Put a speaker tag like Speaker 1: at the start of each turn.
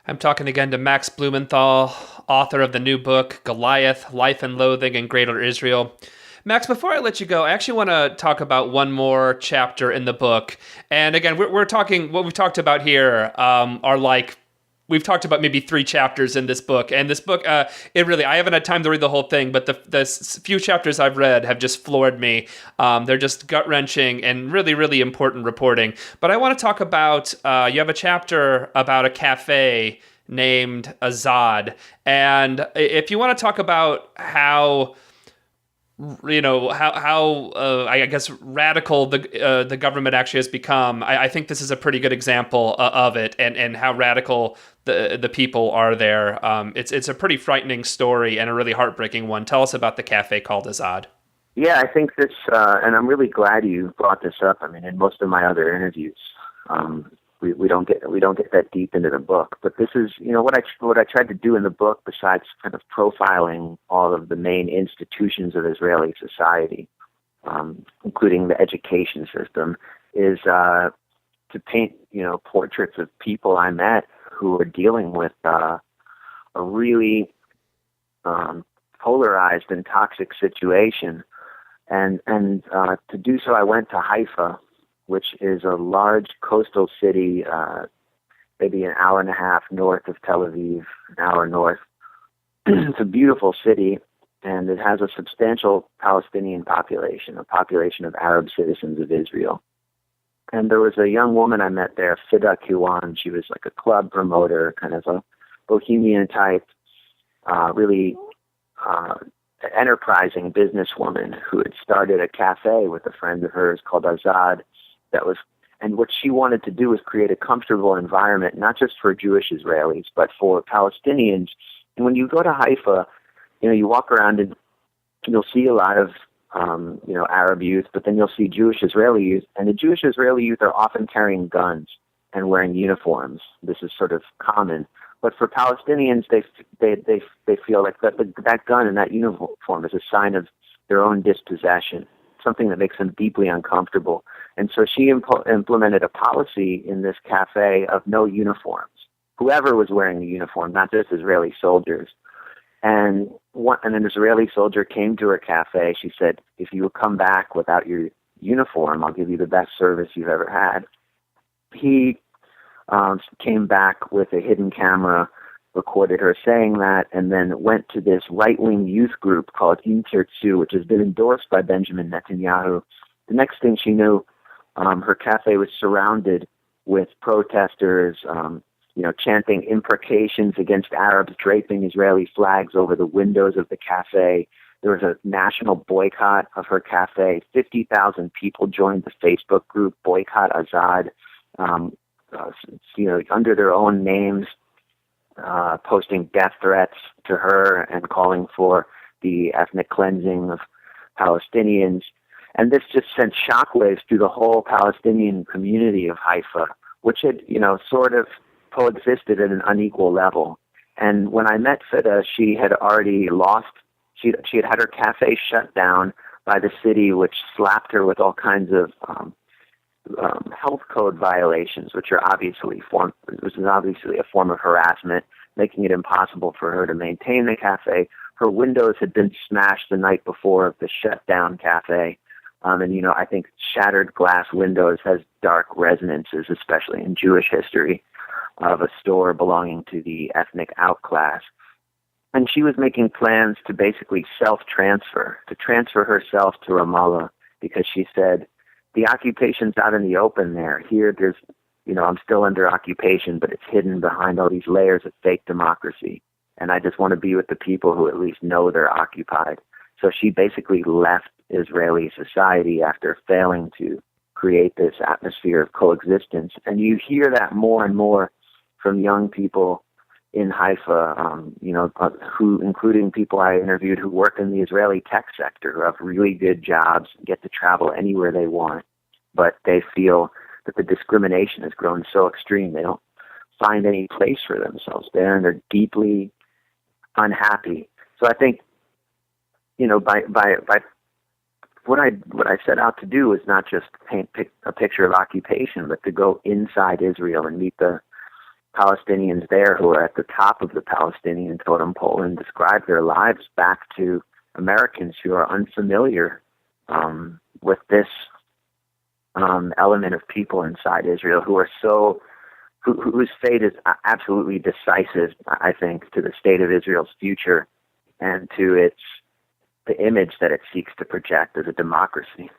Speaker 1: I'm talking again to Max Blumenthal, author of the new book, Goliath, Life and Loathing in Greater Israel. Max, before I let you go, I actually want to talk about one more chapter in the book. And again, we're talking, what we've talked about here are like, we've talked about maybe 3 chapters in this book. And this book, it really, I haven't had time to read the whole thing, but the few chapters I've read have just floored me. They're just gut wrenching and really, really important reporting. But I want to talk about, you have a chapter about a cafe named Azad. And if you want to talk about how I guess radical the government actually has become. I think this is a pretty good example of it, and how radical the people are there. It's a pretty frightening story and a really heartbreaking one. Tell us about the cafe called Azad.
Speaker 2: Yeah, I think this, and I'm really glad you brought this up. I mean, in most of my other interviews, we don't get that deep into the book. But this is, what I tried to do in the book, besides kind of profiling all of the main institutions of Israeli society, including the education system, is to paint, portraits of people I met who are dealing with a really polarized and toxic situation. And to do so, I went to Haifa, which is a large coastal city, maybe an hour and a half north of Tel Aviv, an hour north. It's a beautiful city, and it has a substantial Palestinian population, a population of Arab citizens of Israel. And there was a young woman I met there, Fida Kiwan. She was like a club promoter, kind of a bohemian type, really enterprising businesswoman who had started a cafe with a friend of hers called Azad. And what she wanted to do was create a comfortable environment, not just for Jewish Israelis, but for Palestinians. And when you go to Haifa, you walk around and you'll see a lot of, Arab youth, but then you'll see Jewish Israeli youth. And the Jewish Israeli youth are often carrying guns and wearing uniforms. This is sort of common. But for Palestinians, they feel like that gun and that uniform is a sign of their own dispossession, something that makes them deeply uncomfortable. And so she implemented a policy in this cafe of no uniforms. Whoever was wearing a uniform, not just Israeli soldiers. And an Israeli soldier came to her cafe. She said, "If you will come back without your uniform, I'll give you the best service you've ever had." He came back with a hidden camera, recorded her saying that, and then went to this right-wing youth group called Im Tirtzu, which has been endorsed by Benjamin Netanyahu. The next thing she knew, her cafe was surrounded with protesters, chanting imprecations against Arabs, draping Israeli flags over the windows of the cafe. There was a national boycott of her cafe. 50,000 people joined the Facebook group Boycott Azad, under their own names, posting death threats to her and calling for the ethnic cleansing of Palestinians. And this just sent shockwaves through the whole Palestinian community of Haifa, which had, sort of coexisted at an unequal level. And when I met Fida, she had already lost, she had her cafe shut down by the city, which slapped her with all kinds of health code violations, which is obviously a form of harassment, making it impossible for her to maintain the cafe. Her windows had been smashed the night before of the shut down cafe. I think shattered glass windows has dark resonances, especially in Jewish history, of a store belonging to the ethnic outclass. And she was making plans to basically self-transfer, to transfer herself to Ramallah, because she said, the occupation's out in the open there. Here, there's, I'm still under occupation, but it's hidden behind all these layers of fake democracy. And I just want to be with the people who at least know they're occupied. So she basically left Israeli society after failing to create this atmosphere of coexistence. And you hear that more and more from young people in Haifa, who, including people I interviewed who work in the Israeli tech sector, who have really good jobs, get to travel anywhere they want, but they feel that the discrimination has grown so extreme they don't find any place for themselves there, and they're deeply unhappy. So I think, by what I set out to do is not just paint a picture of occupation, but to go inside Israel and meet the Palestinians there who are at the top of the Palestinian totem pole and describe their lives back to Americans who are unfamiliar with this element of people inside Israel, who are whose fate is absolutely decisive, I think, to the state of Israel's future and to the image that it seeks to project as a democracy.